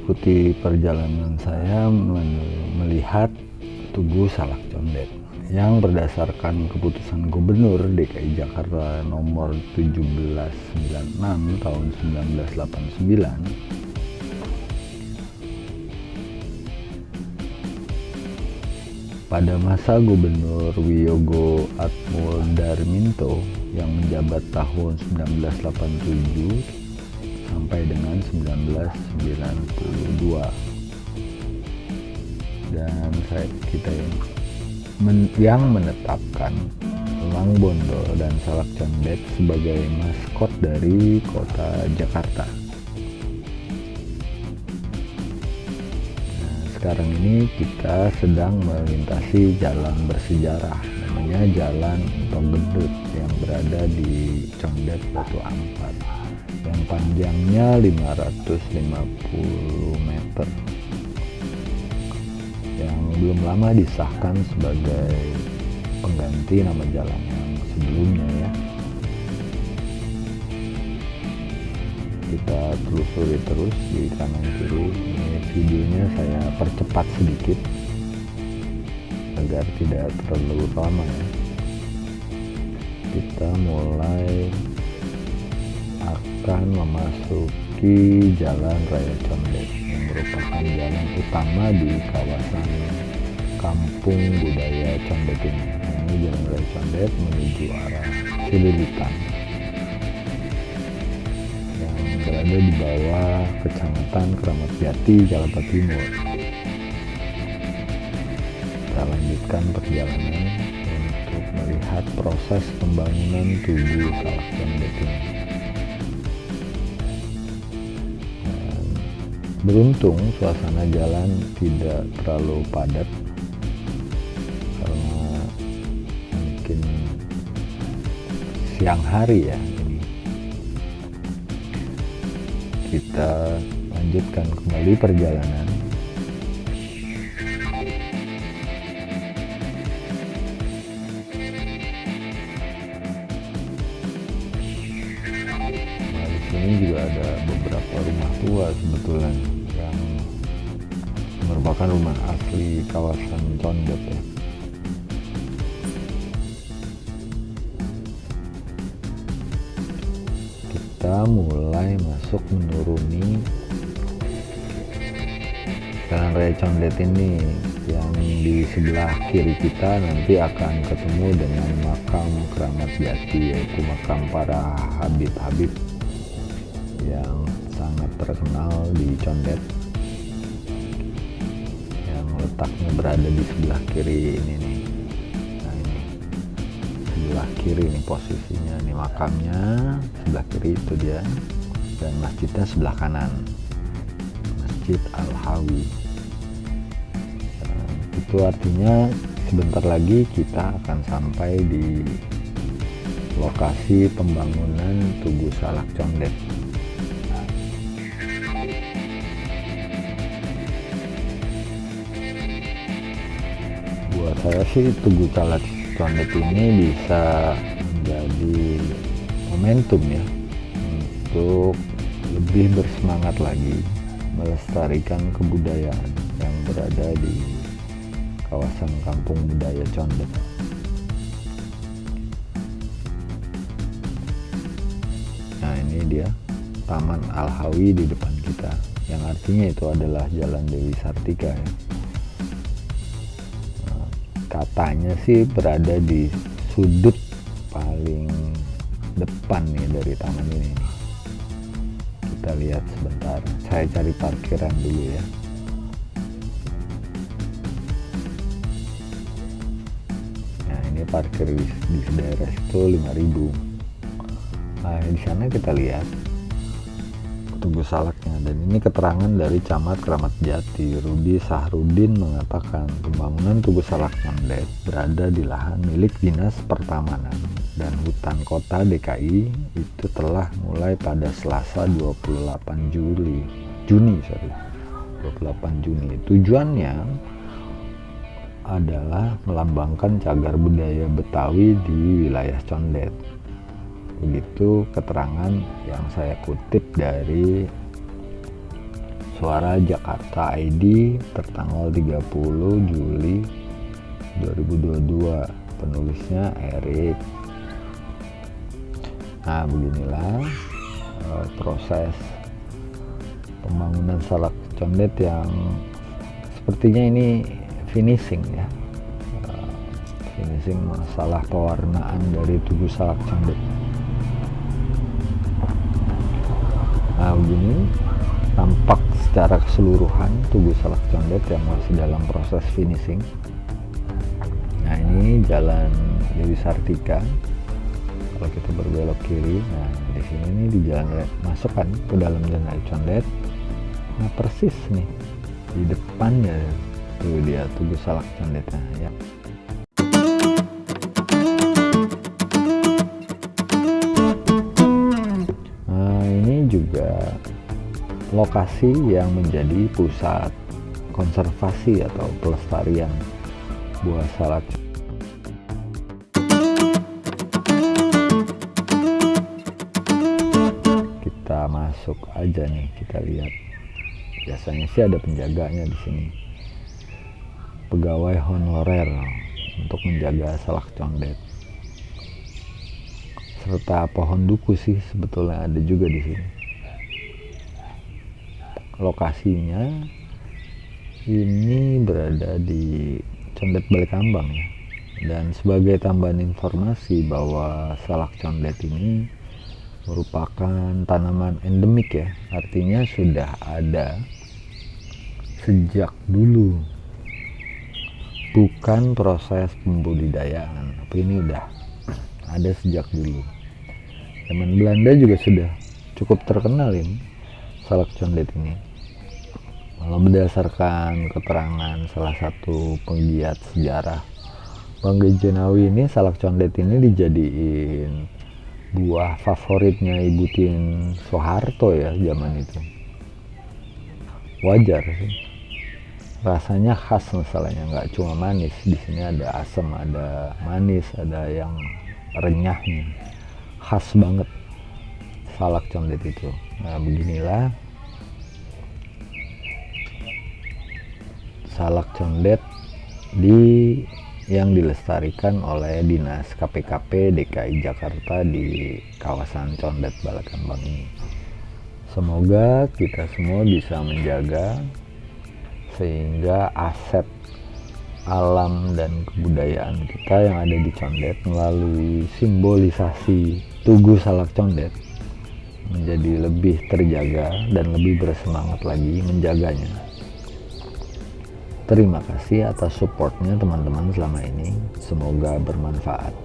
ikuti perjalanan saya melihat Tugu Salak Condet yang berdasarkan keputusan Gubernur DKI Jakarta nomor 1796 tahun 1989 pada masa Gubernur Wiyogo Atmodarminto yang menjabat tahun 1987 sampai dengan 1992, dan kita yang menetapkan Elang Bondol dan Salak Condet sebagai maskot dari kota Jakarta. Nah, sekarang ini kita sedang melintasi jalan bersejarah namanya Jalan Gendut yang berada di Condet Batu Ampar yang panjangnya 550 meter, yang belum lama disahkan sebagai pengganti nama jalan yang sebelumnya ya. Kita telusuri terus di kanan kiri. Ini videonya saya percepat sedikit agar tidak terlalu lama ya. Kita mulai akan memasuki Jalan Raya Condet yang merupakan jalan utama di kawasan Kampung Budaya Condet ini. Ini Jalan Raya Condet menuju arah Cililitan yang berada di bawah Kecamatan Keramat Jati, Jakarta Timur. Kita lanjutkan perjalanan untuk melihat proses pembangunan Tugu Salak Condet ini. Beruntung suasana jalan tidak terlalu padat karena mungkin siang hari ya ini. Kita lanjutkan kembali perjalanan. Nah, di sini juga ada beberapa rumah tua sebetulnya yang merupakan rumah asli kawasan Condet ya. Kita mulai masuk menuruni Jalan Raya Condet ini, yang di sebelah kiri kita nanti akan ketemu dengan makam Keramat Jati, yaitu makam para Habib-Habib yang sangat terkenal di Condet, yang letaknya berada di sebelah kiri ini nih. Nah, ini sebelah kiri nih posisinya, nih makamnya sebelah kiri itu dia, dan masjidnya sebelah kanan, Masjid Al-Hawi. Itu artinya sebentar lagi kita akan sampai di lokasi pembangunan Tugu Salak Condet. Buat saya sih Tugu Salak Condet ini bisa menjadi momentum ya untuk lebih bersemangat lagi melestarikan kebudayaan yang berada di kawasan Kampung Budaya Condet. Nah, ini dia Taman Al-Hawi di depan kita, yang artinya itu adalah Jalan Dewi Sartika ya. Katanya sih berada di sudut paling depan nih dari taman ini. Kita lihat sebentar, saya cari parkiran dulu ya. Nah, ini parkir di daerah itu 5.000. Nah, di sana kita lihat Tugu Salaknya, dan ini keterangan dari Camat Keramat Jati Rudi Sahrudin mengatakan pembangunan Tugu Salak Condet berada di lahan milik Dinas Pertamanan dan Hutan Kota DKI itu telah mulai pada Selasa 28 Juni. Tujuannya adalah melambangkan cagar budaya Betawi di wilayah Condet. Begitu keterangan yang saya kutip dari Suara Jakarta ID tertanggal 30 Juli 2022. Penulisnya Erik. Nah, beginilah proses pembangunan salak condet yang sepertinya ini finishing ya. Finishing masalah pewarnaan dari tubuh salak condet. Nah, begini tampak secara keseluruhan tubuh salak condet yang masih dalam proses finishing. Nah, ini jalan Dewi Sartika. Kalau kita berbelok kiri, nah di sini nih di jalan masuk kan ke dalam jalan condet. Nah, persis nih di depannya tuh dia tubuh salak condetnya ya. Nah, ini juga lokasi yang menjadi pusat konservasi atau pelestarian buah salak. Kita masuk aja nih, kita lihat. Biasanya sih ada penjaganya di sini, pegawai honorer untuk menjaga salak condet, serta pohon duku sih sebetulnya ada juga di sini. Lokasinya ini berada di Condet Balikambang ya. Dan sebagai tambahan informasi bahwa salak condet ini merupakan tanaman endemik ya, artinya sudah ada sejak dulu, bukan proses pembudidayaan, tapi ini udah ada sejak dulu. Zaman Belanda juga sudah cukup terkenal ini salak condet ini. Kalau berdasarkan keterangan salah satu penggiat sejarah, Bang Gejenawi, ini salak condet ini dijadiin buah favoritnya Ibu Tien Soeharto ya zaman itu. Wajar sih. Rasanya khas masalahnya, nggak cuma manis. Di sini ada asam, ada manis, ada yang renyahnya. Khas banget salak condet itu. Nah, beginilah salak condet yang dilestarikan oleh Dinas KPKP DKI Jakarta di kawasan Condet Balikambang ini. Semoga kita semua bisa menjaga sehingga aset alam dan kebudayaan kita yang ada di Condet melalui simbolisasi tugu salak condet menjadi lebih terjaga dan lebih bersemangat lagi menjaganya. Terima kasih atas supportnya teman-teman selama ini. Semoga bermanfaat.